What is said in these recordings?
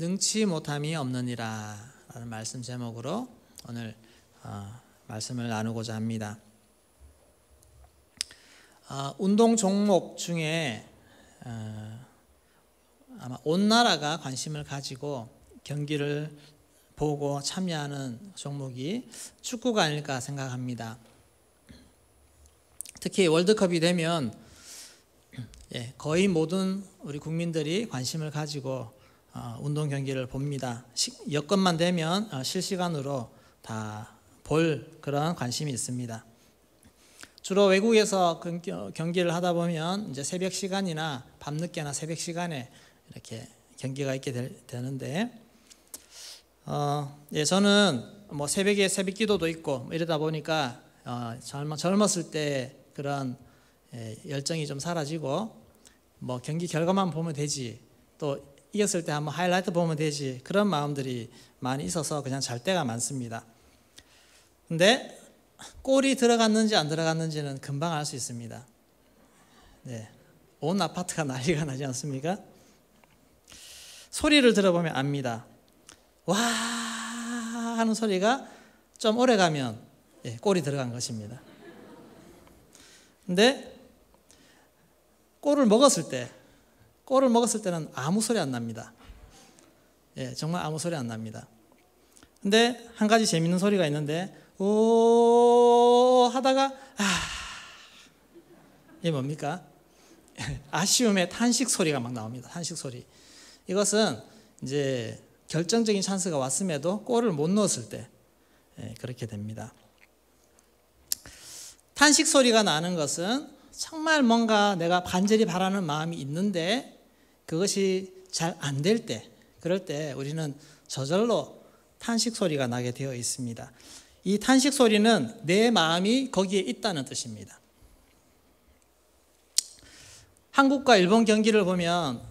능치 못함이 없느니라 라는 말씀 제목으로 오늘 말씀을 나누고자 합니다. 운동 종목 중에 아마 온 나라가 관심을 가지고 경기를 보고 참여하는 종목이 축구가 아닐까 생각합니다. 특히 월드컵이 되면 거의 모든 우리 국민들이 관심을 가지고 운동 경기를 봅니다. 여건만 되면 실시간으로 다 볼 그런 관심이 있습니다. 주로 외국에서 경기를 하다 보면 이제 새벽 시간이나 밤늦게나 새벽 시간에 이렇게 경기가 있게 되는데, 저는 뭐 새벽에 새벽 기도도 있고 이러다 보니까 젊었을 때 그런 열정이 좀 사라지고, 뭐 경기 결과만 보면 되지, 또 이겼을 때 한번 하이라이트 보면 되지, 그런 마음들이 많이 있어서 그냥 잘 때가 많습니다. 근데 골이 들어갔는지 안 들어갔는지는 금방 알 수 있습니다. 온 아파트가 난리가 나지 않습니까? 소리를 들어보면 압니다. 와 하는 소리가 좀 오래 가면 골이 들어간 것입니다. 근데 골을 먹었을 때는 아무 소리 안 납니다. 정말 아무 소리 안 납니다. 근데 한 가지 재밌는 소리가 있는데, 오 하다가 이게 뭡니까? 아쉬움의 탄식 소리가 막 나옵니다. 탄식 소리. 이것은 이제 결정적인 찬스가 왔음에도 골을 못 넣었을 때 그렇게 됩니다. 탄식 소리가 나는 것은 정말 뭔가 내가 간절히 바라는 마음이 있는데 그것이 잘 안 될 때, 그럴 때 우리는 저절로 탄식 소리가 나게 되어 있습니다. 이 탄식 소리는 내 마음이 거기에 있다는 뜻입니다. 한국과 일본 경기를 보면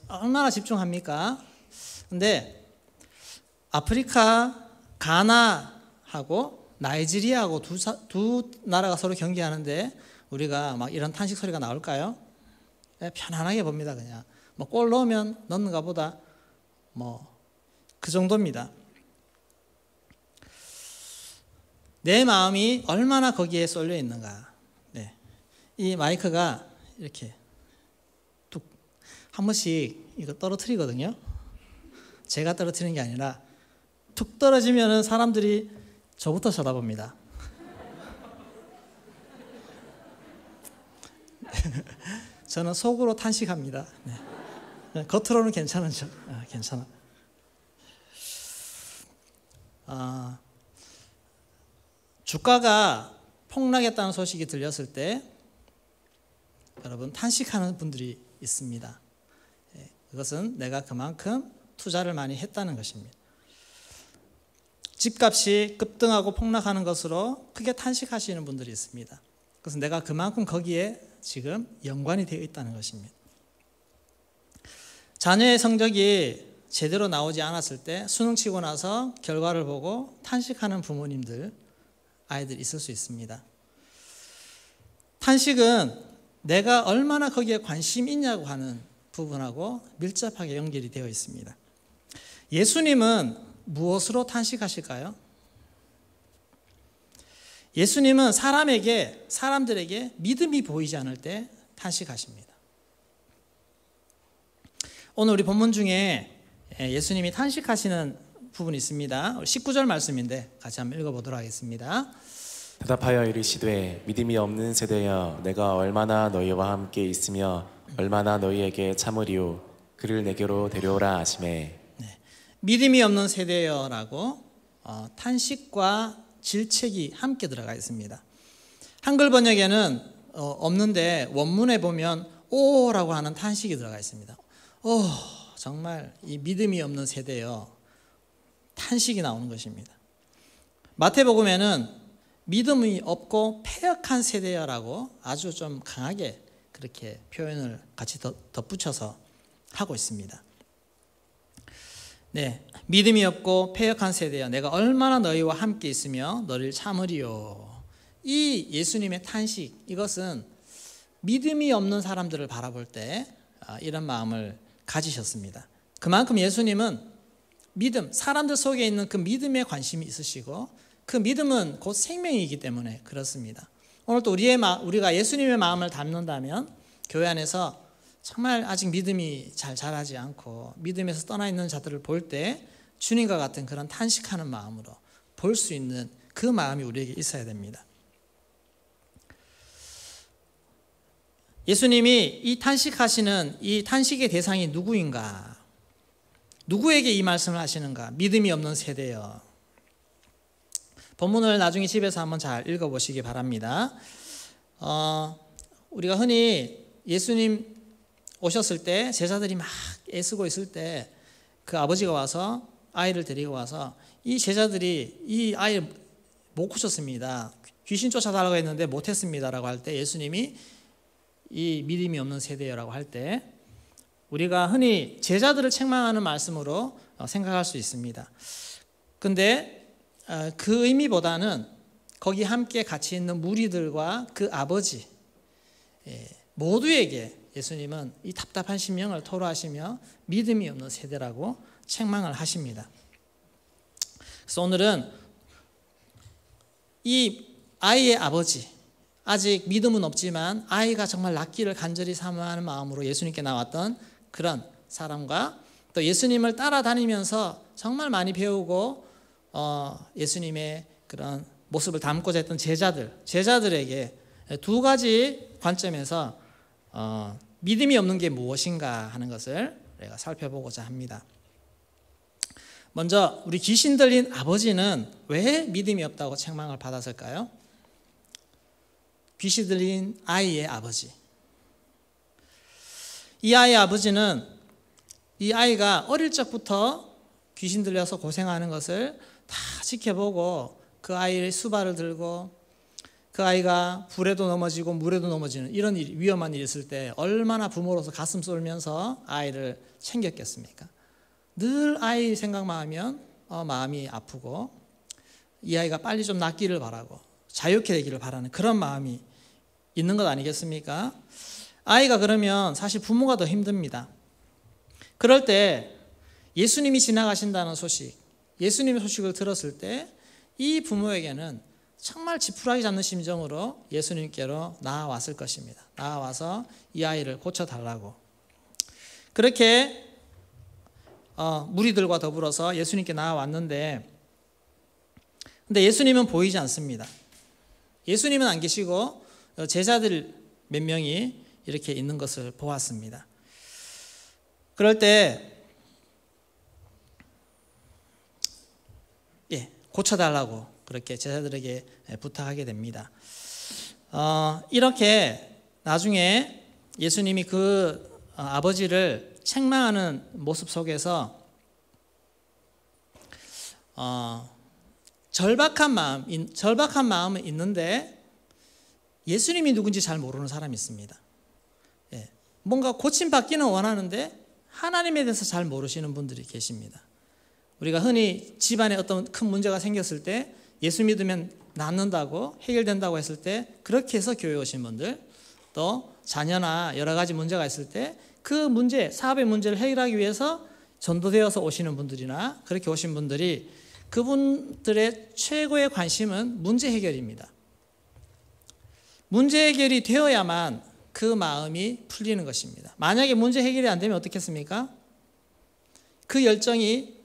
얼마나 집중합니까? 근데 아프리카 가나하고 나이지리아하고 두 나라가 서로 경기하는데 우리가 막 이런 탄식 소리가 나올까요? 편안하게 봅니다. 그냥 뭐 골 넣으면 넣는가 보다, 뭐 그 정도입니다. 내 마음이 얼마나 거기에 쏠려 있는가. 이 마이크가 이렇게 툭 한 번씩 이거 떨어뜨리거든요. 제가 떨어뜨리는 게 아니라 툭 떨어지면은 사람들이 저부터 쳐다봅니다. 저는 속으로 탄식합니다. 겉으로는 괜찮은 척. 괜찮아. 주가가 폭락했다는 소식이 들렸을 때 여러분 탄식하는 분들이 있습니다. 그것은 내가 그만큼 투자를 많이 했다는 것입니다. 집값이 급등하고 폭락하는 것으로 크게 탄식하시는 분들이 있습니다. 그것은 내가 그만큼 거기에 지금 연관이 되어 있다는 것입니다. 자녀의 성적이 제대로 나오지 않았을 때 수능 치고 나서 결과를 보고 탄식하는 부모님들, 아이들이 있을 수 있습니다. 탄식은 내가 얼마나 거기에 관심이 있냐고 하는 부분하고 밀접하게 연결이 되어 있습니다. 예수님은 무엇으로 탄식하실까요? 예수님은 사람들에게 믿음이 보이지 않을 때 탄식하십니다. 오늘 우리 본문 중에 예수님이 탄식하시는 부분이 있습니다. 19절 말씀인데 같이 한번 읽어보도록 하겠습니다. 대답하여 이르시되 믿음이 없는 세대여 내가 얼마나 너희와 함께 있으며 얼마나 너희에게 참으리요 그를 내게로 데려오라 하시매. 믿음이 없는 세대여라고 탄식과 질책이 함께 들어가 있습니다. 한글 번역에는 없는데 원문에 보면 오라고 하는 탄식이 들어가 있습니다. 오, 정말 이 믿음이 없는 세대여, 탄식이 나오는 것입니다. 마태복음에는 믿음이 없고 패역한 세대여라고 아주 좀 강하게 그렇게 표현을 같이 덧붙여서 하고 있습니다. 믿음이 없고 패역한 세대여 내가 얼마나 너희와 함께 있으며 너를 참으리요. 이 예수님의 탄식, 이것은 믿음이 없는 사람들을 바라볼 때 이런 마음을 가지셨습니다. 그만큼 예수님은 믿음, 사람들 속에 있는 그 믿음에 관심이 있으시고 그 믿음은 곧 생명이기 때문에 그렇습니다. 오늘 또 우리가 예수님의 마음을 담는다면 교회 안에서 정말 아직 믿음이 잘 자라지 않고 믿음에서 떠나 있는 자들을 볼 때 주님과 같은 그런 탄식하는 마음으로 볼 수 있는 그 마음이 우리에게 있어야 됩니다. 예수님이 이 탄식하시는 이 탄식의 대상이 누구인가? 누구에게 이 말씀을 하시는가? 믿음이 없는 세대여. 본문을 나중에 집에서 한번 잘 읽어보시기 바랍니다. 우리가 흔히 예수님 오셨을 때 제자들이 막 애쓰고 있을 때 그 아버지가 와서 아이를 데리고 와서 이 제자들이 이 아이를 못 고쳤습니다. 귀신 쫓아달라고 했는데 못했습니다라고 할 때 예수님이 이 믿음이 없는 세대여라고 할 때 우리가 흔히 제자들을 책망하는 말씀으로 생각할 수 있습니다. 근데 그 의미보다는 거기 함께 같이 있는 무리들과 그 아버지 모두에게 예수님은 이 답답한 심령을 토로하시며 믿음이 없는 세대라고 책망을 하십니다. 그래서 오늘은 이 아이의 아버지, 아직 믿음은 없지만 아이가 정말 낫기를 간절히 사모하는 마음으로 예수님께 나왔던 그런 사람과 또 예수님을 따라다니면서 정말 많이 배우고 예수님의 그런 모습을 담고자 했던 제자들에게 두 가지 관점에서 믿음이 없는 게 무엇인가 하는 것을 우리가 살펴보고자 합니다. 먼저 우리 귀신 들린 아버지는 왜 믿음이 없다고 책망을 받았을까요? 귀신 들린 아이의 아버지. 이 아이의 아버지는 이 아이가 어릴 적부터 귀신 들려서 고생하는 것을 다 지켜보고 그 아이의 수발을 들고 그 아이가 불에도 넘어지고 물에도 넘어지는 이런 위험한 일이 있을 때 얼마나 부모로서 가슴 쏠면서 아이를 챙겼겠습니까? 늘 아이 생각만 하면 마음이 아프고 이 아이가 빨리 좀 낫기를 바라고 자유케 되기를 바라는 그런 마음이 있는 것 아니겠습니까? 아이가 그러면 사실 부모가 더 힘듭니다. 그럴 때 예수님이 지나가신다는 소식, 예수님의 소식을 들었을 때 이 부모에게는 정말 지푸라기 잡는 심정으로 예수님께로 나아왔을 것입니다. 나아와서 이 아이를 고쳐달라고. 그렇게 무리들과 더불어서 예수님께 나아왔는데 근데 예수님은 보이지 않습니다. 예수님은 안 계시고 제자들 몇 명이 이렇게 있는 것을 보았습니다. 그럴 때 고쳐달라고 그렇게 제자들에게 부탁하게 됩니다. 이렇게 나중에 예수님이 그 아버지를 책망하는 모습 속에서 절박한 마음은 있는데 예수님이 누군지 잘 모르는 사람이 있습니다. 뭔가 고침받기는 원하는데 하나님에 대해서 잘 모르시는 분들이 계십니다. 우리가 흔히 집안에 어떤 큰 문제가 생겼을 때 예수 믿으면 낫는다고 해결된다고 했을 때 그렇게 해서 교회 오신 분들, 또 자녀나 여러 가지 문제가 있을 때 그 문제, 사업의 문제를 해결하기 위해서 전도되어서 오시는 분들이나 그렇게 오신 분들이 그분들의 최고의 관심은 문제 해결입니다. 문제 해결이 되어야만 그 마음이 풀리는 것입니다. 만약에 문제 해결이 안 되면 어떻겠습니까? 그 열정이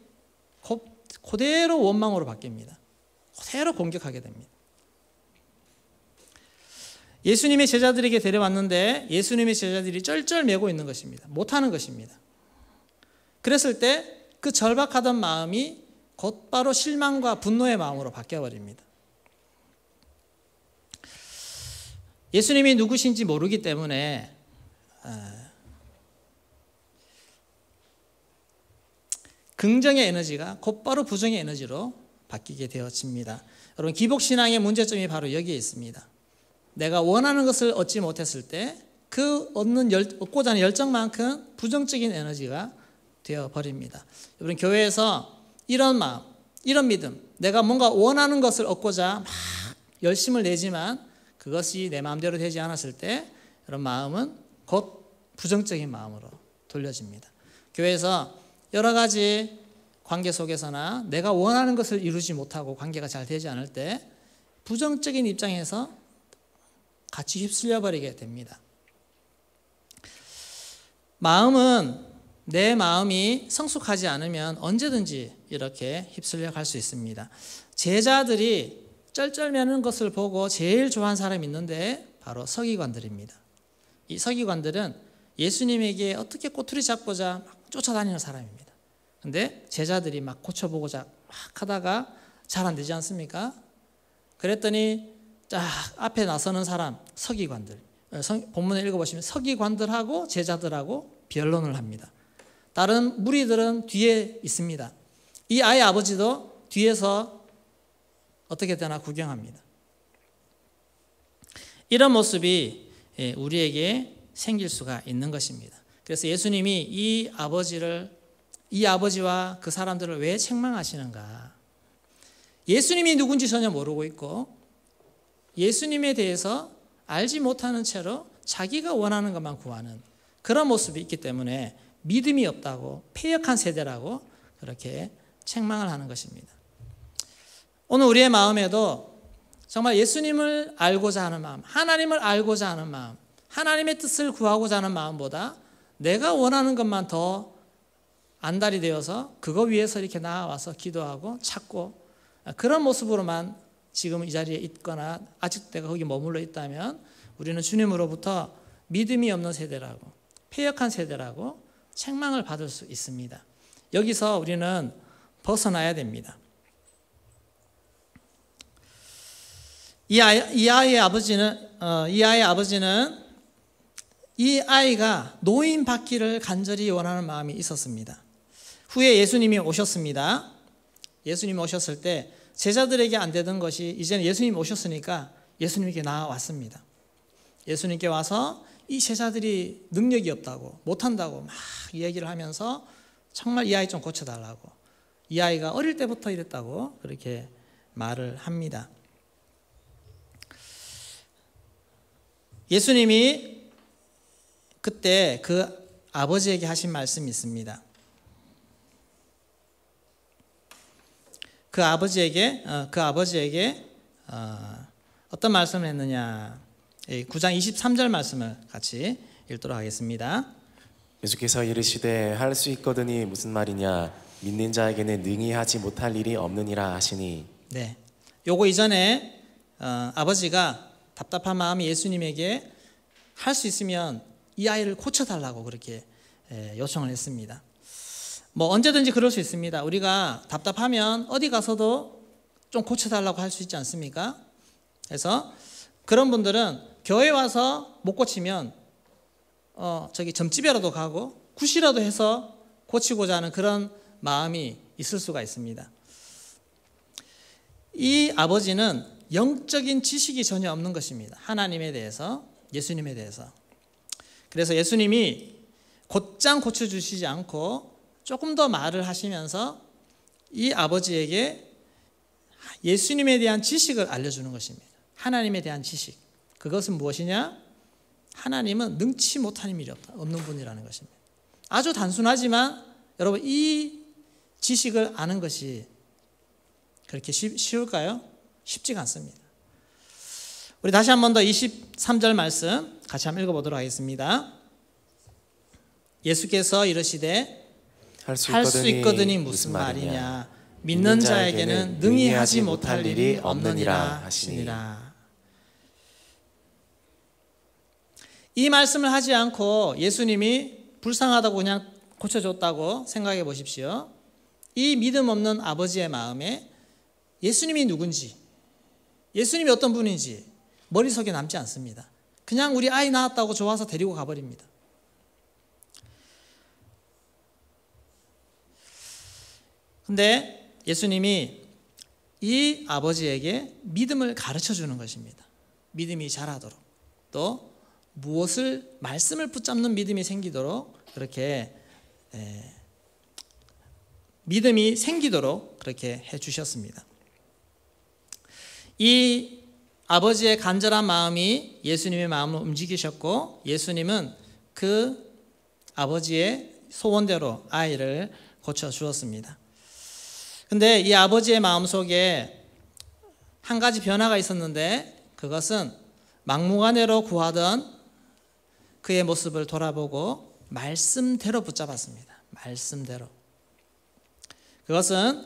그대로 원망으로 바뀝니다. 그대로 공격하게 됩니다. 예수님의 제자들에게 데려왔는데 예수님의 제자들이 쩔쩔매고 있는 것입니다. 못하는 것입니다. 그랬을 때 그 절박하던 마음이 곧바로 실망과 분노의 마음으로 바뀌어버립니다. 예수님이 누구신지 모르기 때문에 긍정의 에너지가 곧바로 부정의 에너지로 바뀌게 되어집니다. 여러분, 기복신앙의 문제점이 바로 여기에 있습니다. 내가 원하는 것을 얻지 못했을 때 그 얻고자 하는 열정만큼 부정적인 에너지가 되어버립니다. 여러분, 교회에서 이런 마음, 이런 믿음, 내가 뭔가 원하는 것을 얻고자 막 열심을 내지만 그것이 내 마음대로 되지 않았을 때 이런 마음은 곧 부정적인 마음으로 돌려집니다. 교회에서 여러 가지 관계 속에서나 내가 원하는 것을 이루지 못하고 관계가 잘 되지 않을 때 부정적인 입장에서 같이 휩쓸려 버리게 됩니다. 내 마음이 성숙하지 않으면 언제든지 이렇게 휩쓸려 갈 수 있습니다. 제자들이 쩔쩔매는 것을 보고 제일 좋아하는 사람이 있는데 바로 서기관들입니다. 이 서기관들은 예수님에게 어떻게 꼬투리 잡고자 막 쫓아다니는 사람입니다. 근데 제자들이 막 고쳐보고자 막 하다가 잘 안 되지 않습니까? 그랬더니 딱 앞에 나서는 사람, 서기관들. 본문을 읽어보시면 서기관들하고 제자들하고 변론을 합니다. 다른 무리들은 뒤에 있습니다. 이 아이의 아버지도 뒤에서 어떻게 되나 구경합니다. 이런 모습이 우리에게 생길 수가 있는 것입니다. 그래서 예수님이 이 아버지와 그 사람들을 왜 책망하시는가? 예수님이 누군지 전혀 모르고 있고 예수님에 대해서 알지 못하는 채로 자기가 원하는 것만 구하는 그런 모습이 있기 때문에 믿음이 없다고, 패역한 세대라고 그렇게 책망을 하는 것입니다. 오늘 우리의 마음에도 정말 예수님을 알고자 하는 마음, 하나님을 알고자 하는 마음, 하나님의 뜻을 구하고자 하는 마음보다 내가 원하는 것만 더 안달이 되어서 그거 위해서 이렇게 나와서 기도하고 찾고 그런 모습으로만 지금 이 자리에 있거나 아직 내가 거기 머물러 있다면 우리는 주님으로부터 믿음이 없는 세대라고, 패역한 세대라고 책망을 받을 수 있습니다. 여기서 우리는 벗어나야 됩니다. 이 아이의 아버지는 이 아이가 노인 받기를 간절히 원하는 마음이 있었습니다. 후에 예수님이 오셨습니다. 예수님이 오셨을 때 제자들에게 안 되던 것이 이제는 예수님이 오셨으니까 예수님께 나왔습니다. 예수님께 와서 이 제자들이 능력이 없다고, 못한다고 막 얘기를 하면서 정말 이 아이 좀 고쳐달라고, 이 아이가 어릴 때부터 이랬다고 그렇게 말을 합니다. 예수님이 그때 그 아버지에게 하신 말씀이 있습니다. 그 아버지에게 어떤 말씀을 했느냐? 9장 23절 말씀을 같이 읽도록 하겠습니다. 예수께서 이르시되 할 수 있거든이 무슨 말이냐? 믿는 자에게는 능히 하지 못할 일이 없느니라 하시니. 네, 요거 이전에 아버지가 답답한 마음이 예수님에게 할 수 있으면 이 아이를 고쳐달라고 그렇게 요청을 했습니다. 뭐 언제든지 그럴 수 있습니다. 우리가 답답하면 어디 가서도 좀 고쳐달라고 할 수 있지 않습니까? 그래서 그런 분들은 교회 와서 못 고치면 저기 점집에라도 가고 굿이라도 해서 고치고자 하는 그런 마음이 있을 수가 있습니다. 이 아버지는 영적인 지식이 전혀 없는 것입니다. 하나님에 대해서, 예수님에 대해서. 그래서 예수님이 곧장 고쳐주시지 않고 조금 더 말을 하시면서 이 아버지에게 예수님에 대한 지식을 알려주는 것입니다. 하나님에 대한 지식. 그것은 무엇이냐? 하나님은 능치 못하는 일이 없는 분이라는 것입니다. 아주 단순하지만 여러분 이 지식을 아는 것이 그렇게 쉬울까요? 쉽지가 않습니다. 우리 다시 한 번 더 23절 말씀 같이 한번 읽어보도록 하겠습니다. 예수께서 이르시되 할 수 있거든이 무슨 말이냐? 믿는 자에게는 능히 하지 못할 일이 없느니라 하시니라. 이 말씀을 하지 않고 예수님이 불쌍하다고 그냥 고쳐줬다고 생각해 보십시오. 이 믿음 없는 아버지의 마음에 예수님이 누군지, 예수님이 어떤 분인지 머릿속에 남지 않습니다. 그냥 우리 아이 낳았다고 좋아서 데리고 가버립니다. 근데 예수님이 이 아버지에게 믿음을 가르쳐 주는 것입니다. 믿음이 자라도록, 또 말씀을 붙잡는 믿음이 생기도록 그렇게 믿음이 생기도록 그렇게 해 주셨습니다. 이 아버지의 간절한 마음이 예수님의 마음을 움직이셨고 예수님은 그 아버지의 소원대로 아이를 고쳐 주었습니다. 근데 이 아버지의 마음속에 한 가지 변화가 있었는데, 그것은 막무가내로 구하던 그의 모습을 돌아보고 말씀대로 붙잡았습니다. 말씀대로. 그것은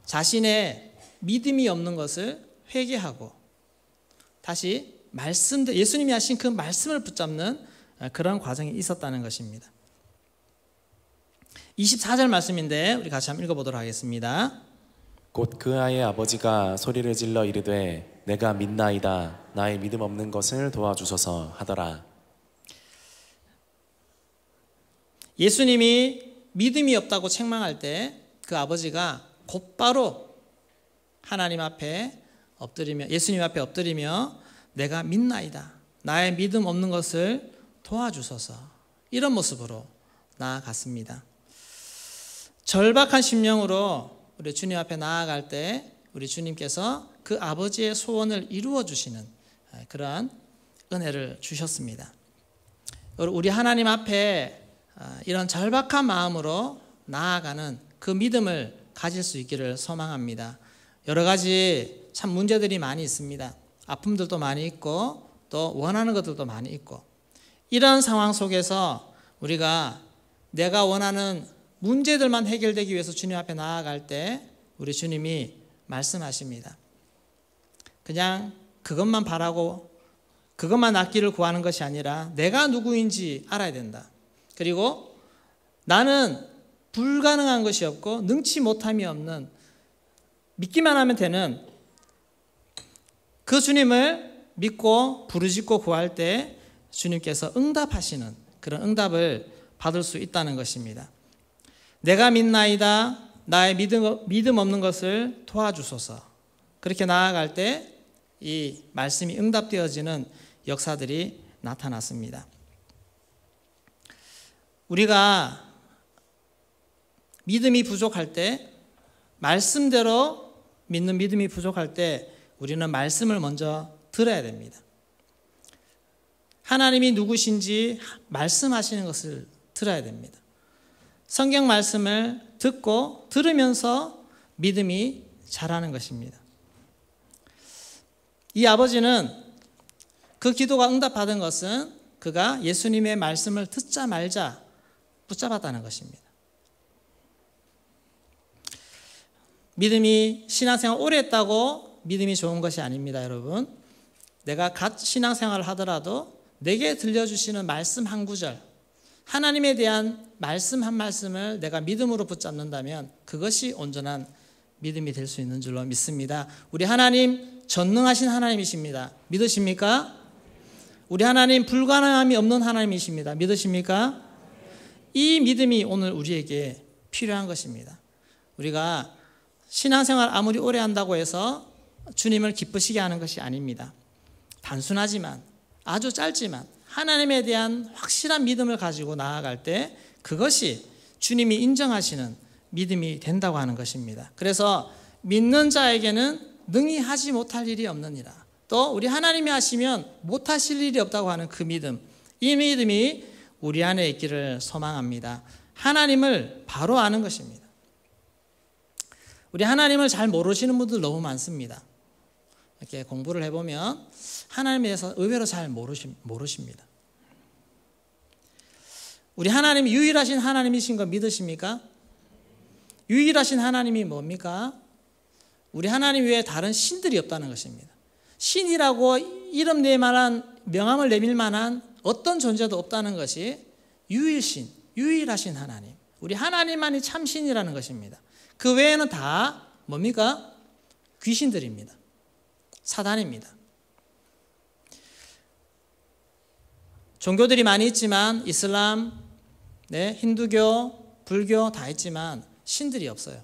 자신의 믿음이 없는 것을 회개하고 다시 말씀대로, 예수님이 하신 그 말씀을 붙잡는 그런 과정이 있었다는 것입니다. 24절 말씀인데 우리 같이 한번 읽어보도록 하겠습니다. 곧 그 아이의 아버지가 소리를 질러 이르되 내가 믿나이다 나의 믿음 없는 것을 도와주소서 하더라. 예수님이 믿음이 없다고 책망할 때 그 아버지가 곧바로 하나님 앞에 엎드리며, 예수님 앞에 엎드리며 내가 믿나이다, 나의 믿음 없는 것을 도와주소서, 이런 모습으로 나아갔습니다. 절박한 심령으로 우리 주님 앞에 나아갈 때 우리 주님께서 그 아버지의 소원을 이루어 주시는 그러한 은혜를 주셨습니다. 우리 하나님 앞에 이런 절박한 마음으로 나아가는 그 믿음을 가질 수 있기를 소망합니다. 여러 가지 참 문제들이 많이 있습니다. 아픔들도 많이 있고 또 원하는 것들도 많이 있고, 이런 상황 속에서 우리가 내가 원하는 문제들만 해결되기 위해서 주님 앞에 나아갈 때 우리 주님이 말씀하십니다. 그냥 그것만 바라고 그것만 낫기를 구하는 것이 아니라 내가 누구인지 알아야 된다. 그리고 나는 불가능한 것이 없고 능치 못함이 없는, 믿기만 하면 되는 그 주님을 믿고 부르짖고 구할 때 주님께서 응답하시는 그런 응답을 받을 수 있다는 것입니다. 내가 믿나이다, 나의 믿음 없는 것을 도와주소서. 그렇게 나아갈 때 이 말씀이 응답되어지는 역사들이 나타났습니다. 우리가 믿음이 부족할 때, 말씀대로 믿는 믿음이 부족할 때 우리는 말씀을 먼저 들어야 됩니다. 하나님이 누구신지 말씀하시는 것을 들어야 됩니다. 성경 말씀을 듣고 들으면서 믿음이 자라는 것입니다. 이 아버지는 그 기도가 응답받은 것은 그가 예수님의 말씀을 듣자 말자 붙잡았다는 것입니다. 믿음이, 신앙생활 오래 했다고 믿음이 좋은 것이 아닙니다, 여러분. 내가 신앙생활을 하더라도 내게 들려주시는 말씀 한 구절, 하나님에 대한 말씀 한 말씀을 내가 믿음으로 붙잡는다면 그것이 온전한 믿음이 될 수 있는 줄로 믿습니다. 우리 하나님 전능하신 하나님이십니다. 믿으십니까? 우리 하나님 불가능함이 없는 하나님이십니다. 믿으십니까? 이 믿음이 오늘 우리에게 필요한 것입니다. 우리가 신앙생활 아무리 오래 한다고 해서 주님을 기쁘시게 하는 것이 아닙니다. 단순하지만, 아주 짧지만 하나님에 대한 확실한 믿음을 가지고 나아갈 때 그것이 주님이 인정하시는 믿음이 된다고 하는 것입니다. 그래서 믿는 자에게는 능히 하지 못할 일이 없느니라. 또 우리 하나님이 하시면 못하실 일이 없다고 하는 그 믿음, 이 믿음이 우리 안에 있기를 소망합니다. 하나님을 바로 아는 것입니다. 우리 하나님을 잘 모르시는 분들 너무 많습니다. 이렇게 공부를 해보면 하나님에 대해서 의외로 잘 모르십니다. 우리 하나님이 유일하신 하나님이신 거 믿으십니까? 유일하신 하나님이 뭡니까? 우리 하나님 외에 다른 신들이 없다는 것입니다. 신이라고 이름 낼 만한, 명함을 내밀 만한 어떤 존재도 없다는 것이 유일신, 유일하신 하나님, 우리 하나님만이 참 신이라는 것입니다. 그 외에는 다 뭡니까? 귀신들입니다. 사단입니다. 종교들이 많이 있지만 이슬람, 힌두교, 불교 다 있지만 신들이 없어요.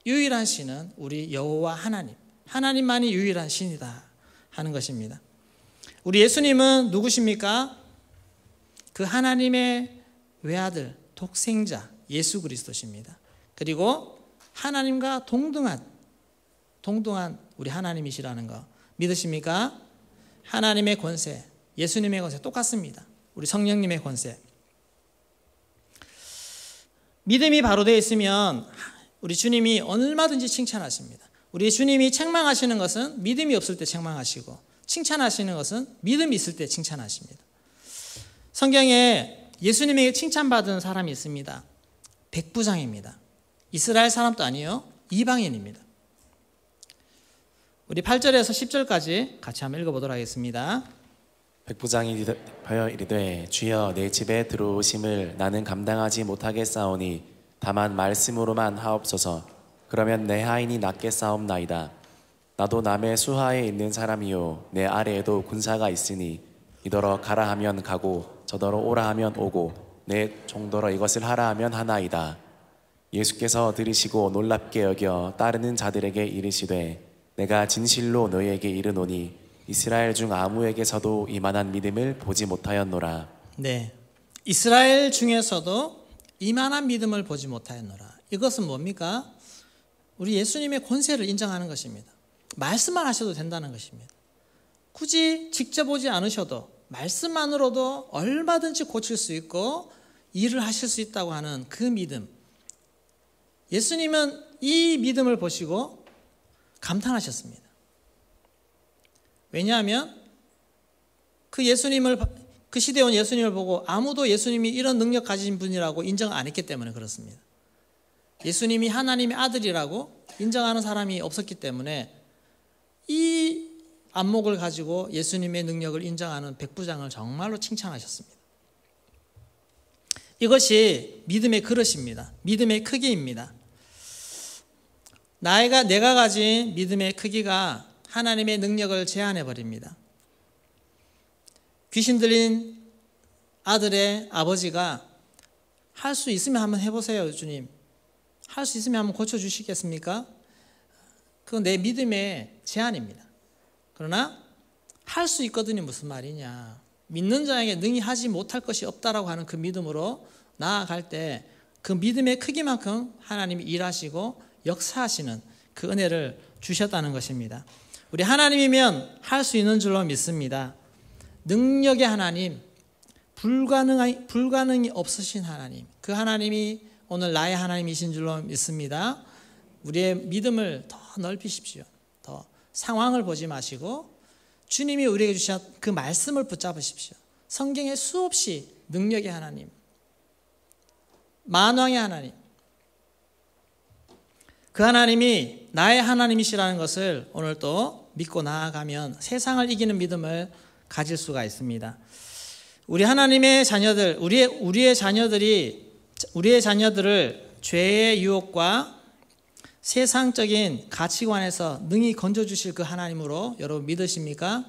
유일한 신은 우리 여호와 하나님, 하나님만이 유일한 신이다 하는 것입니다. 우리 예수님은 누구십니까? 그 하나님의 외아들, 독생자 예수 그리스도십니다. 그리고 하나님과 동등한 우리 하나님이시라는 거 믿으십니까? 하나님의 권세, 예수님의 권세 똑같습니다. 우리 성령님의 권세. 믿음이 바로 되어 있으면 우리 주님이 얼마든지 칭찬하십니다. 우리 주님이 책망하시는 것은 믿음이 없을 때 책망하시고, 칭찬하시는 것은 믿음이 있을 때 칭찬하십니다. 성경에 예수님에게 칭찬받은 사람이 있습니다. 백부장입니다. 이스라엘 사람도 아니에요. 이방인입니다. 우리 8절에서 10절까지 같이 한번 읽어보도록 하겠습니다. 백부장이 하여 이르되 주여 내 집에 들어오심을 나는 감당하지 못하겠사오니 다만 말씀으로만 하옵소서. 그러면 내 하인이 낫게 싸움나이다. 나도 남의 수하에 있는 사람이요 내 아래에도 군사가 있으니 이더러 가라 하면 가고 저더러 오라 하면 오고 내 종더러 이것을 하라 하면 하나이다. 예수께서 들으시고 놀랍게 여겨 따르는 자들에게 이르시되 내가 진실로 너희에게 이르노니 이스라엘 중 아무에게서도 이만한 믿음을 보지 못하였노라. 네, 이스라엘 중에서도 이만한 믿음을 보지 못하였노라. 이것은 뭡니까? 우리 예수님의 권세를 인정하는 것입니다. 말씀만 하셔도 된다는 것입니다. 굳이 직접 오지 않으셔도 말씀만으로도 얼마든지 고칠 수 있고 일을 하실 수 있다고 하는 그 믿음. 예수님은 이 믿음을 보시고 감탄하셨습니다. 왜냐하면 그 시대에 온 예수님을 보고 아무도 예수님이 이런 능력 가진 분이라고 인정 안 했기 때문에 그렇습니다. 예수님이 하나님의 아들이라고 인정하는 사람이 없었기 때문에 이 안목을 가지고 예수님의 능력을 인정하는 백부장을 정말로 칭찬하셨습니다. 이것이 믿음의 그릇입니다. 믿음의 크기입니다. 내가 가진 믿음의 크기가 하나님의 능력을 제한해 버립니다. 귀신 들린 아들의 아버지가 할 수 있으면 한번 해보세요, 주님. 할 수 있으면 한번 고쳐주시겠습니까? 그건 내 믿음의 제한입니다. 그러나 할 수 있거든요. 무슨 말이냐. 믿는 자에게 능히 하지 못할 것이 없다라고 하는 그 믿음으로 나아갈 때 그 믿음의 크기만큼 하나님이 일하시고 역사하시는 그 은혜를 주셨다는 것입니다. 우리 하나님이면 할 수 있는 줄로 믿습니다. 능력의 하나님, 불가능이 없으신 하나님, 그 하나님이 오늘 나의 하나님이신 줄로 믿습니다. 우리의 믿음을 더 넓히십시오. 더 상황을 보지 마시고 주님이 우리에게 주신 그 말씀을 붙잡으십시오. 성경에 수없이 능력의 하나님, 만왕의 하나님, 그 하나님이 나의 하나님이시라는 것을 오늘 또 믿고 나아가면 세상을 이기는 믿음을 가질 수가 있습니다. 우리 하나님의 자녀들, 우리의 자녀들을 죄의 유혹과 세상적인 가치관에서 능히 건져주실 그 하나님으로 여러분 믿으십니까?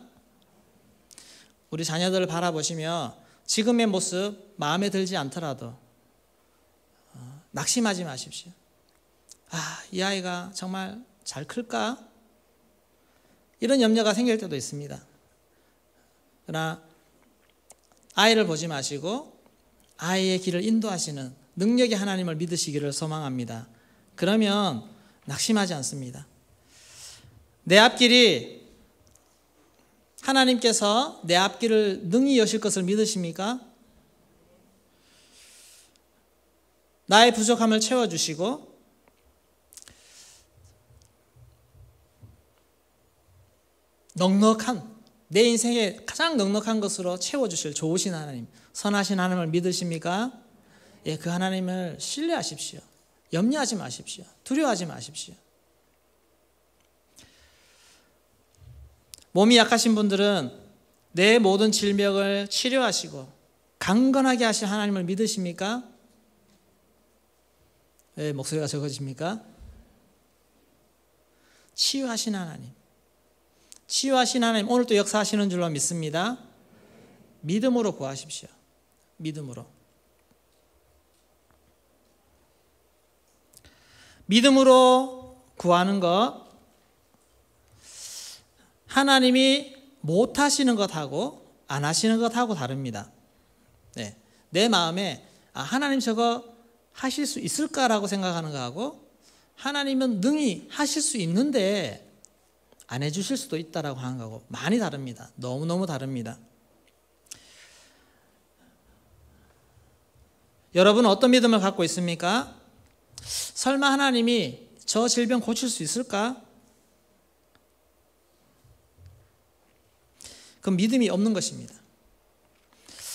우리 자녀들을 바라보시며 지금의 모습 마음에 들지 않더라도 낙심하지 마십시오. 이 아이가 정말 잘 클까? 이런 염려가 생길 때도 있습니다. 그러나 아이를 보지 마시고 아이의 길을 인도하시는 능력의 하나님을 믿으시기를 소망합니다. 그러면 낙심하지 않습니다. 내 앞길이 하나님께서 내 앞길을 능히 여실 것을 믿으십니까? 나의 부족함을 채워주시고 넉넉한 내 인생에 가장 넉넉한 것으로 채워주실 좋으신 하나님, 선하신 하나님을 믿으십니까? 예, 그 하나님을 신뢰하십시오. 염려하지 마십시오. 두려워하지 마십시오. 몸이 약하신 분들은 내 모든 질병을 치료하시고 강건하게 하실 하나님을 믿으십니까? 왜 목소리가 적어집니까? 치유하신 하나님, 치유하신 하나님 오늘도 역사하시는 줄로 믿습니다. 믿음으로 구하십시오. 믿음으로. 믿음으로 구하는 것, 하나님이 못하시는 것하고 안 하시는 것하고 다릅니다. 네. 내 마음에 하나님 저거 하실 수 있을까라고 생각하는 거하고 하나님은 능히 하실 수 있는데 안 해주실 수도 있다라고 하는 거하고 많이 다릅니다. 너무너무 다릅니다. 여러분은 어떤 믿음을 갖고 있습니까? 설마 하나님이 저 질병 고칠 수 있을까? 그건 믿음이 없는 것입니다.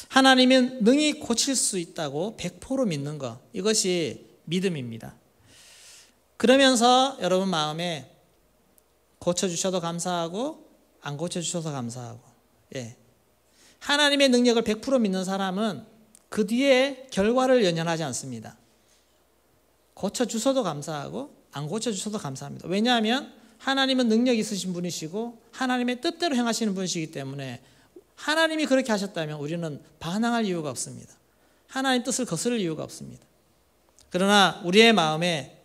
하나님은 능히 고칠 수 있다고 100% 믿는 것, 이것이 믿음입니다. 그러면서 여러분 마음에 고쳐주셔도 감사하고 안 고쳐주셔도 감사하고, 하나님의 능력을 100% 믿는 사람은 그 뒤에 결과를 연연하지 않습니다. 고쳐주셔도 감사하고 안 고쳐주셔도 감사합니다. 왜냐하면 하나님은 능력이 있으신 분이시고 하나님의 뜻대로 행하시는 분이시기 때문에 하나님이 그렇게 하셨다면 우리는 반항할 이유가 없습니다. 하나님 뜻을 거스를 이유가 없습니다. 그러나 우리의 마음에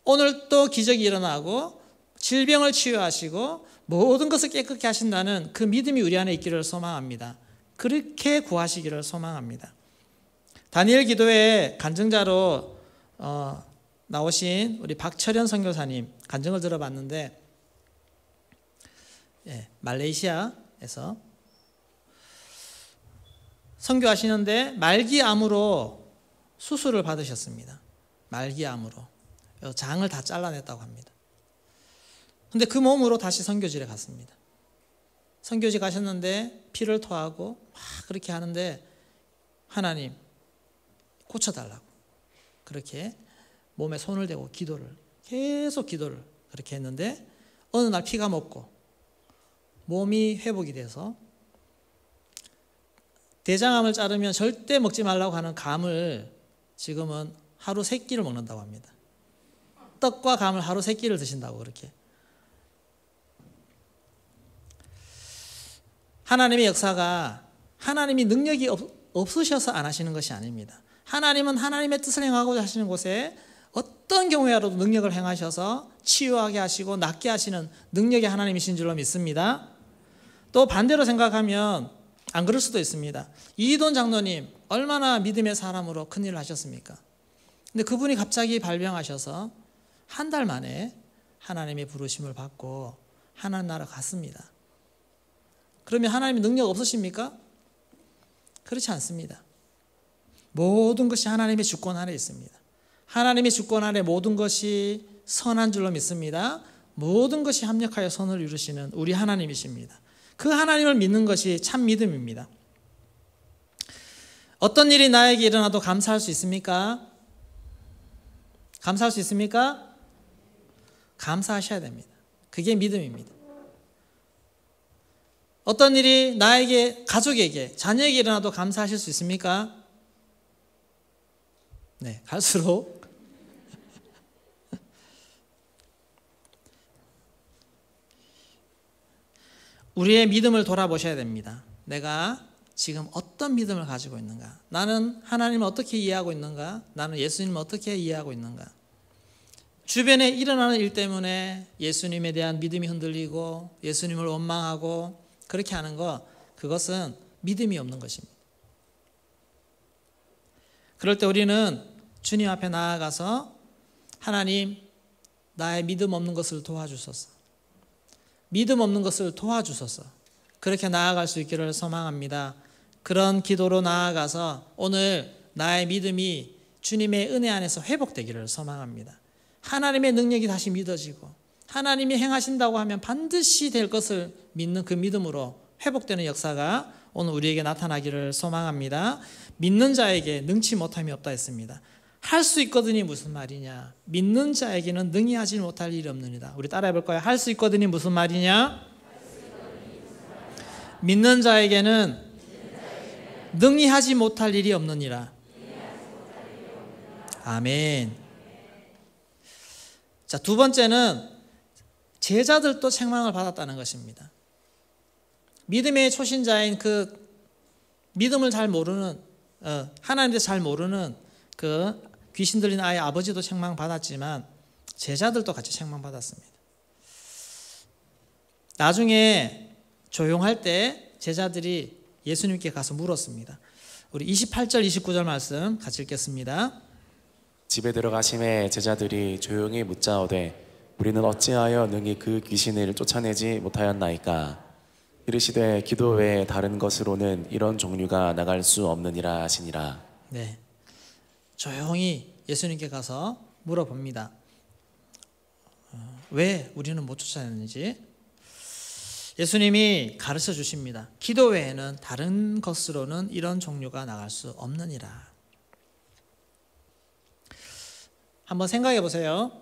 오늘 또 기적이 일어나고 질병을 치유하시고 모든 것을 깨끗게 하신다는 그 믿음이 우리 안에 있기를 소망합니다. 그렇게 구하시기를 소망합니다. 다니엘 기도회 간증자로 나오신 우리 박철현 선교사님 간증을 들어봤는데, 말레이시아에서 선교하시는데 말기암으로 수술을 받으셨습니다. 말기암으로 장을 다 잘라냈다고 합니다. 근데 그 몸으로 다시 선교지에 갔습니다. 선교지 가셨는데 피를 토하고 막 그렇게 하는데 하나님 고쳐달라고 그렇게 몸에 손을 대고 계속 기도를 그렇게 했는데 어느 날 피가 먹고 몸이 회복이 돼서 대장암을 자르면 절대 먹지 말라고 하는 감을 지금은 하루 3끼를 먹는다고 합니다. 떡과 감을 하루 3끼를 드신다고. 그렇게 하나님의 역사가 하나님이 능력이 없으셔서 안 하시는 것이 아닙니다. 하나님은 하나님의 뜻을 행하고자 하시는 곳에 어떤 경우에라도 능력을 행하셔서 치유하게 하시고 낫게 하시는 능력의 하나님이신 줄로 믿습니다. 또 반대로 생각하면 안 그럴 수도 있습니다. 이돈 장로님 얼마나 믿음의 사람으로 큰일을 하셨습니까? 근데 그분이 갑자기 발병하셔서 한 달 만에 하나님의 부르심을 받고 하나님 나라 갔습니다. 그러면 하나님의 능력 없으십니까? 그렇지 않습니다. 모든 것이 하나님의 주권 아래 있습니다. 하나님의 주권 아래 모든 것이 선한 줄로 믿습니다. 모든 것이 합력하여 선을 이루시는 우리 하나님이십니다. 그 하나님을 믿는 것이 참 믿음입니다. 어떤 일이 나에게 일어나도 감사할 수 있습니까? 감사할 수 있습니까? 감사하셔야 됩니다. 그게 믿음입니다. 어떤 일이 나에게, 가족에게, 자녀에게 일어나도 감사하실 수 있습니까? 네, 갈수록 우리의 믿음을 돌아보셔야 됩니다. 내가 지금 어떤 믿음을 가지고 있는가? 나는 하나님을 어떻게 이해하고 있는가? 나는 예수님을 어떻게 이해하고 있는가? 주변에 일어나는 일 때문에 예수님에 대한 믿음이 흔들리고 예수님을 원망하고 그렇게 하는 것, 그것은 믿음이 없는 것입니다. 그럴 때 우리는 주님 앞에 나아가서 하나님, 나의 믿음 없는 것을 도와주소서. 믿음 없는 것을 도와주소서. 그렇게 나아갈 수 있기를 소망합니다. 그런 기도로 나아가서 오늘 나의 믿음이 주님의 은혜 안에서 회복되기를 소망합니다. 하나님의 능력이 다시 믿어지고 하나님이 행하신다고 하면 반드시 될 것을 믿는 그 믿음으로 회복되는 역사가 오늘 우리에게 나타나기를 소망합니다. 믿는 자에게 능치 못함이 없다 했습니다. 할 수 있거든이 무슨 말이냐? 믿는 자에게는 능히 하지 못할 일이 없느니라. 우리 따라해 볼까요? 할 수 있거든이 무슨 말이냐? 믿는 자에게는 능히 하지 못할 일이 없느니라. 아멘. 자, 두 번째는 제자들도 책망을 받았다는 것입니다. 믿음의 초신자인 그 믿음을 잘 모르는, 하나님에 대해서 잘 모르는 그 귀신 들린 아이의 아버지도 책망받았지만 제자들도 같이 책망받았습니다. 나중에 조용할 때 제자들이 예수님께 가서 물었습니다. 우리 28절 29절 말씀 같이 읽겠습니다. 집에 들어가심에 제자들이 조용히 묻자오되 우리는 어찌하여 능히 그 귀신을 쫓아내지 못하였나이까? 이르시되 기도 외에 다른 것으로는 이런 종류가 나갈 수 없느니라 하시니라. 네, 조용히 예수님께 가서 물어봅니다. 왜 우리는 못 쫓아내는지. 예수님이 가르쳐 주십니다. 기도 외에는 다른 것으로는 이런 종류가 나갈 수 없느니라. 한번 생각해 보세요.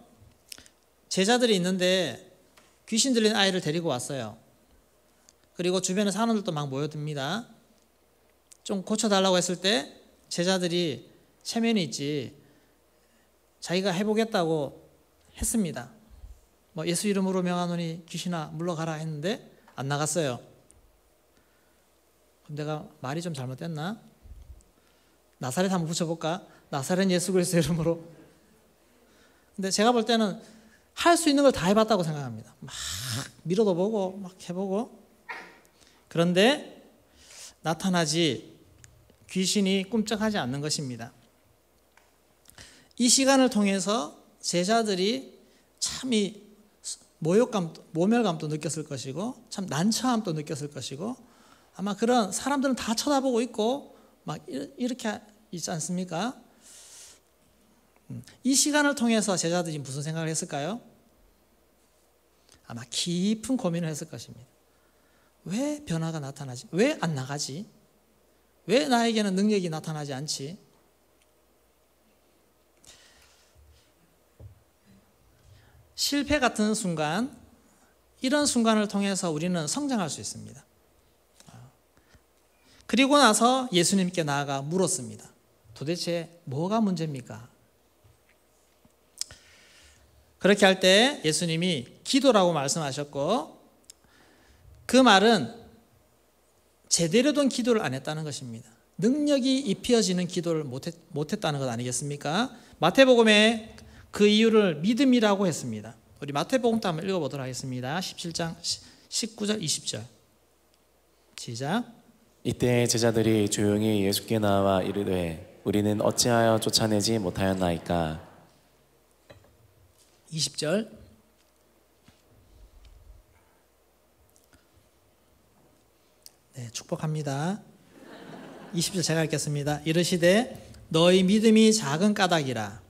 제자들이 있는데 귀신 들린 아이를 데리고 왔어요. 그리고 주변에 사람들도 막 모여듭니다. 좀 고쳐달라고 했을 때 제자들이 체면이 있지 자기가 해보겠다고 했습니다. 뭐 예수 이름으로 명하노니 귀신아 물러가라 했는데 안 나갔어요. 그럼 내가 말이 좀 잘못됐나? 나사렛 한번 붙여볼까? 나사렛 예수 그리스도 이름으로. 근데 제가 볼 때는 할 수 있는 걸 다 해봤다고 생각합니다. 막 밀어도 보고 막 해보고. 그런데 나타나지 귀신이 꿈쩍하지 않는 것입니다. 이 시간을 통해서 제자들이 참 이 모멸감도 느꼈을 것이고 참 난처함도 느꼈을 것이고 아마 그런 사람들은 다 쳐다보고 있고 막 이렇게 있지 않습니까? 이 시간을 통해서 제자들이 무슨 생각을 했을까요? 아마 깊은 고민을 했을 것입니다. 왜 변화가 나타나지? 왜 안 나가지? 왜 나에게는 능력이 나타나지 않지? 실패 같은 순간, 이런 순간을 통해서 우리는 성장할 수 있습니다. 그리고 나서 예수님께 나아가 물었습니다. 도대체 뭐가 문제입니까? 그렇게 할 때 예수님이 기도라고 말씀하셨고 그 말은 제대로 된 기도를 안 했다는 것입니다. 능력이 입혀지는 기도를 못했다는 것 아니겠습니까? 마태복음에 그 이유를 믿음이라고 했습니다. 우리 마태복음도 한번 읽어보도록 하겠습니다. 17장 19절 20절 시작. 이때 제자들이 조용히 예수께 나와 이르되 우리는 어찌하여 쫓아내지 못하였나이까. 20절 네, 축복합니다. 20절 제가 읽겠습니다. 이르시되 너희 믿음이 작은 까닭이라.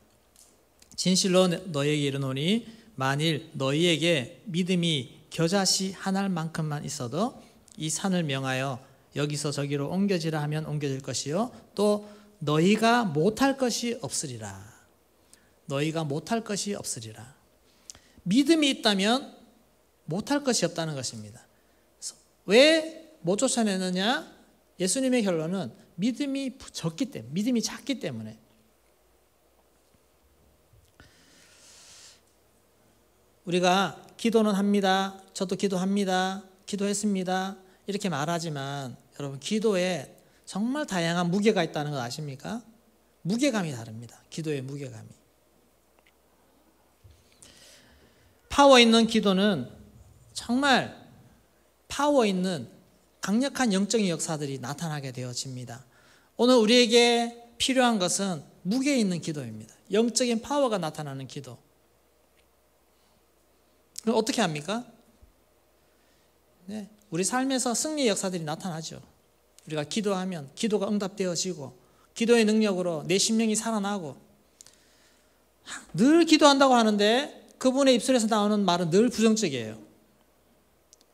진실로 너희에게 이르노니 만일 너희에게 믿음이 겨자씨 한 알만큼만 있어도 이 산을 명하여 여기서 저기로 옮겨지라 하면 옮겨질 것이요 또 너희가 못할 것이 없으리라. 너희가 못할 것이 없으리라. 믿음이 있다면 못할 것이 없다는 것입니다. 왜 못 쫓아내느냐? 예수님의 결론은 믿음이 적기 때문에, 믿음이 작기 때문에. 우리가 기도는 합니다. 저도 기도합니다. 기도했습니다. 이렇게 말하지만 여러분 기도에 정말 다양한 무게가 있다는 거 아십니까? 무게감이 다릅니다. 기도의 무게감이. 파워 있는 기도는 정말 파워 있는 강력한 영적인 역사들이 나타나게 되어집니다. 오늘 우리에게 필요한 것은 무게 있는 기도입니다. 영적인 파워가 나타나는 기도. 그럼 어떻게 합니까? 네, 우리 삶에서 승리의 역사들이 나타나죠. 우리가 기도하면 기도가 응답되어지고 기도의 능력으로 내 심령이 살아나고 늘 기도한다고 하는데 그분의 입술에서 나오는 말은 늘 부정적이에요.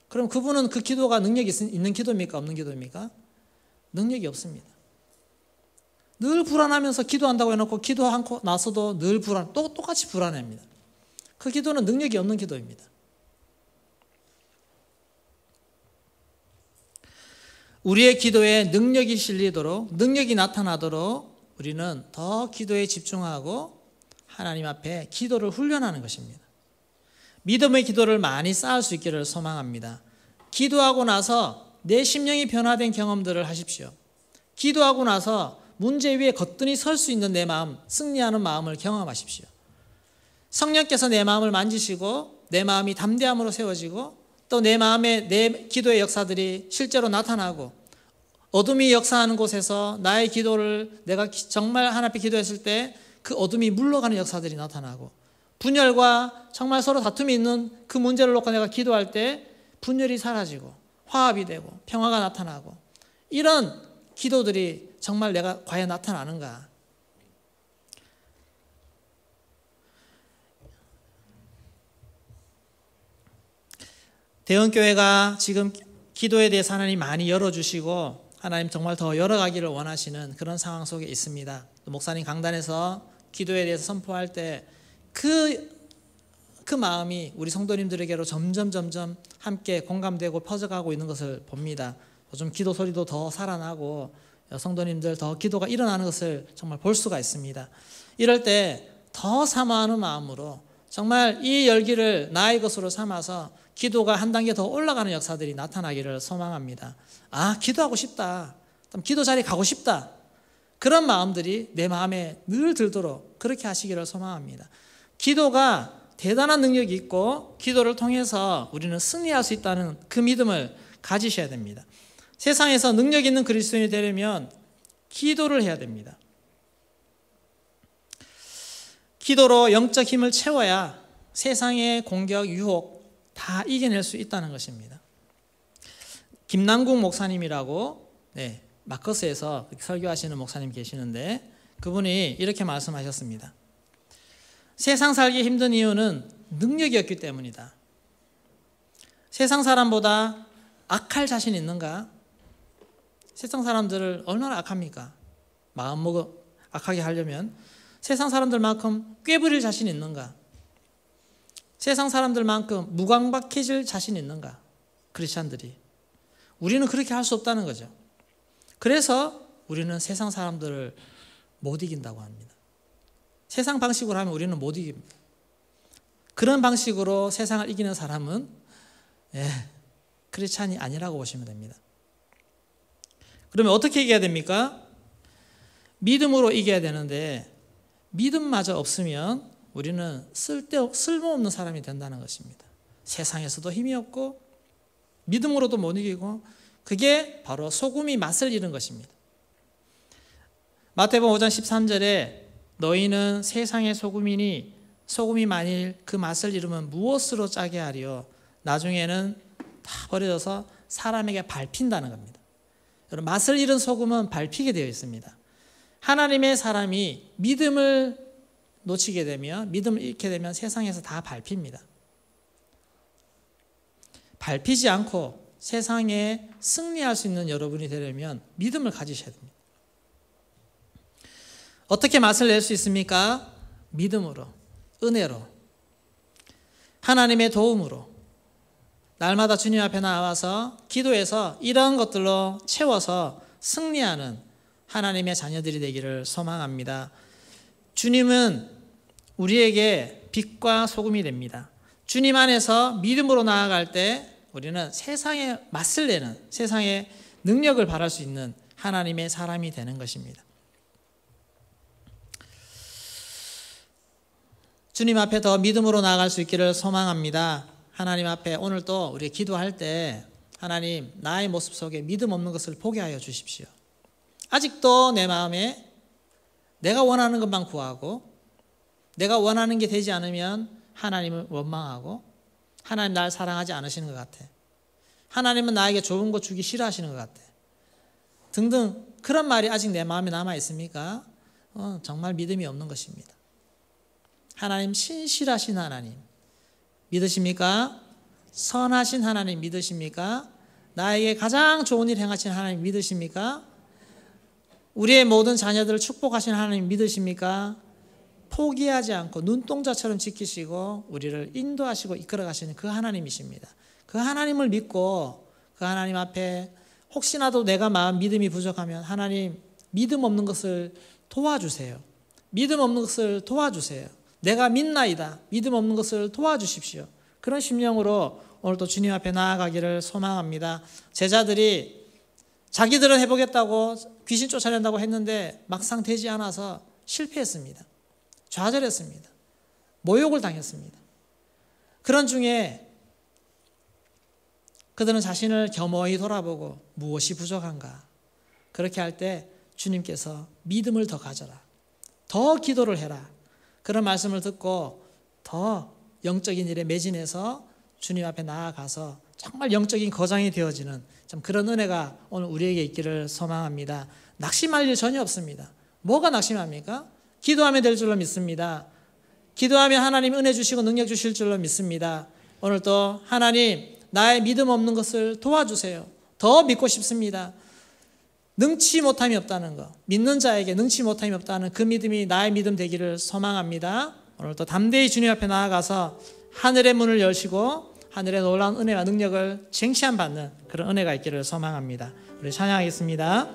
그럼 그분은 그 기도가 능력이 있는 기도입니까? 없는 기도입니까? 능력이 없습니다. 늘 불안하면서 기도한다고 해놓고 기도하고 나서도 늘 똑같이 불안해합니다. 그 기도는 능력이 없는 기도입니다. 우리의 기도에 능력이 실리도록, 능력이 나타나도록 우리는 더 기도에 집중하고 하나님 앞에 기도를 훈련하는 것입니다. 믿음의 기도를 많이 쌓을 수 있기를 소망합니다. 기도하고 나서 내 심령이 변화된 경험들을 하십시오. 기도하고 나서 문제 위에 거뜬히 설 수 있는 내 마음, 승리하는 마음을 경험하십시오. 성령께서 내 마음을 만지시고 내 마음이 담대함으로 세워지고 또 내 마음에 내 기도의 역사들이 실제로 나타나고 어둠이 역사하는 곳에서 나의 기도를 내가 정말 하나님 앞에 기도했을 때 그 어둠이 물러가는 역사들이 나타나고 분열과 정말 서로 다툼이 있는 그 문제를 놓고 내가 기도할 때 분열이 사라지고 화합이 되고 평화가 나타나고 이런 기도들이 정말 내가 과연 나타나는가? 대원교회가 지금 기도에 대해서 하나님 많이 열어주시고 하나님 정말 더 열어가기를 원하시는 그런 상황 속에 있습니다. 목사님 강단에서 기도에 대해서 선포할 때 그 마음이 우리 성도님들에게로 점점 함께 공감되고 퍼져가고 있는 것을 봅니다. 요즘 기도 소리도 더 살아나고 성도님들 더 기도가 일어나는 것을 정말 볼 수가 있습니다. 이럴 때 더 사모하는 마음으로 정말 이 열기를 나의 것으로 삼아서 기도가 한 단계 더 올라가는 역사들이 나타나기를 소망합니다. 아, 기도하고 싶다. 기도 자리 가고 싶다. 그런 마음들이 내 마음에 늘 들도록 그렇게 하시기를 소망합니다. 기도가 대단한 능력이 있고 기도를 통해서 우리는 승리할 수 있다는 그 믿음을 가지셔야 됩니다. 세상에서 능력 있는 그리스도인이 되려면 기도를 해야 됩니다. 기도로 영적 힘을 채워야 세상의 공격, 유혹 다 이겨낼 수 있다는 것입니다. 김남국 목사님이라고 마커스에서 설교하시는 목사님 계시는데 그분이 이렇게 말씀하셨습니다. 세상 살기 힘든 이유는 능력이 없기 때문이다. 세상 사람보다 악할 자신 있는가? 세상 사람들을 얼마나 악합니까? 마음먹어 악하게 하려면 세상 사람들만큼 꾀부릴 자신 있는가? 세상 사람들만큼 무광박해질 자신 있는가? 크리스찬들이. 우리는 그렇게 할 수 없다는 거죠. 그래서 우리는 세상 사람들을 못 이긴다고 합니다. 세상 방식으로 하면 우리는 못 이깁니다. 그런 방식으로 세상을 이기는 사람은 크리스찬이 아니라고 보시면 됩니다. 그러면 어떻게 이겨야 됩니까? 믿음으로 이겨야 되는데 믿음마저 없으면 우리는 쓸모없는 사람이 된다는 것입니다. 세상에서도 힘이 없고 믿음으로도 못 이기고 그게 바로 소금이 맛을 잃은 것입니다. 마태복음 5장 13절에 너희는 세상의 소금이니 소금이 만일 그 맛을 잃으면 무엇으로 짜게 하리요? 나중에는 다 버려져서 사람에게 밟힌다는 겁니다. 여러분, 맛을 잃은 소금은 밟히게 되어 있습니다. 하나님의 사람이 믿음을 놓치게 되면, 믿음을 잃게 되면 세상에서 다 밟힙니다. 밟히지 않고 세상에 승리할 수 있는 여러분이 되려면 믿음을 가지셔야 됩니다. 어떻게 맛을 낼 수 있습니까? 믿음으로, 은혜로, 하나님의 도움으로 날마다 주님 앞에 나와서 기도해서 이런 것들로 채워서 승리하는 하나님의 자녀들이 되기를 소망합니다. 주님은 우리에게 빛과 소금이 됩니다. 주님 안에서 믿음으로 나아갈 때 우리는 세상에 맛을 내는, 세상에 능력을 발할 수 있는 하나님의 사람이 되는 것입니다. 주님 앞에 더 믿음으로 나아갈 수 있기를 소망합니다. 하나님 앞에 오늘 또 우리 기도할 때 하나님 나의 모습 속에 믿음 없는 것을 보게 하여 주십시오. 아직도 내 마음에 내가 원하는 것만 구하고 내가 원하는 게 되지 않으면 하나님을 원망하고 하나님 날 사랑하지 않으시는 것 같아. 하나님은 나에게 좋은 거 주기 싫어하시는 것 같아. 등등 그런 말이 아직 내 마음에 남아 있습니까? 정말 믿음이 없는 것입니다. 하나님 신실하신 하나님 믿으십니까? 선하신 하나님 믿으십니까? 나에게 가장 좋은 일 행하신 하나님 믿으십니까? 우리의 모든 자녀들을 축복하신 하나님 믿으십니까? 포기하지 않고 눈동자처럼 지키시고 우리를 인도하시고 이끌어가시는 그 하나님이십니다. 그 하나님을 믿고 그 하나님 앞에 혹시나도 내가 믿음이 부족하면 하나님 믿음 없는 것을 도와주세요. 믿음 없는 것을 도와주세요. 내가 믿나이다. 믿음 없는 것을 도와주십시오. 그런 심령으로 오늘도 주님 앞에 나아가기를 소망합니다. 제자들이 자기들은 해보겠다고 귀신 쫓아낸다고 했는데 막상 되지 않아서 실패했습니다. 좌절했습니다. 모욕을 당했습니다. 그런 중에 그들은 자신을 겸허히 돌아보고 무엇이 부족한가? 그렇게 할 때 주님께서 믿음을 더 가져라. 더 기도를 해라. 그런 말씀을 듣고 더 영적인 일에 매진해서 주님 앞에 나아가서 정말 영적인 거장이 되어지는 참 그런 은혜가 오늘 우리에게 있기를 소망합니다. 낙심할 일 전혀 없습니다. 뭐가 낙심합니까? 기도하면 될 줄로 믿습니다. 기도하면 하나님 은혜 주시고 능력 주실 줄로 믿습니다. 오늘 또 하나님 나의 믿음 없는 것을 도와주세요. 더 믿고 싶습니다. 능치 못함이 없다는 것, 믿는 자에게 능치 못함이 없다는 그 믿음이 나의 믿음 되기를 소망합니다. 오늘도 담대히 주님 앞에 나아가서 하늘의 문을 여시고 하늘의 놀라운 은혜와 능력을 쟁취한 받는 그런 은혜가 있기를 소망합니다. 우리 찬양하겠습니다.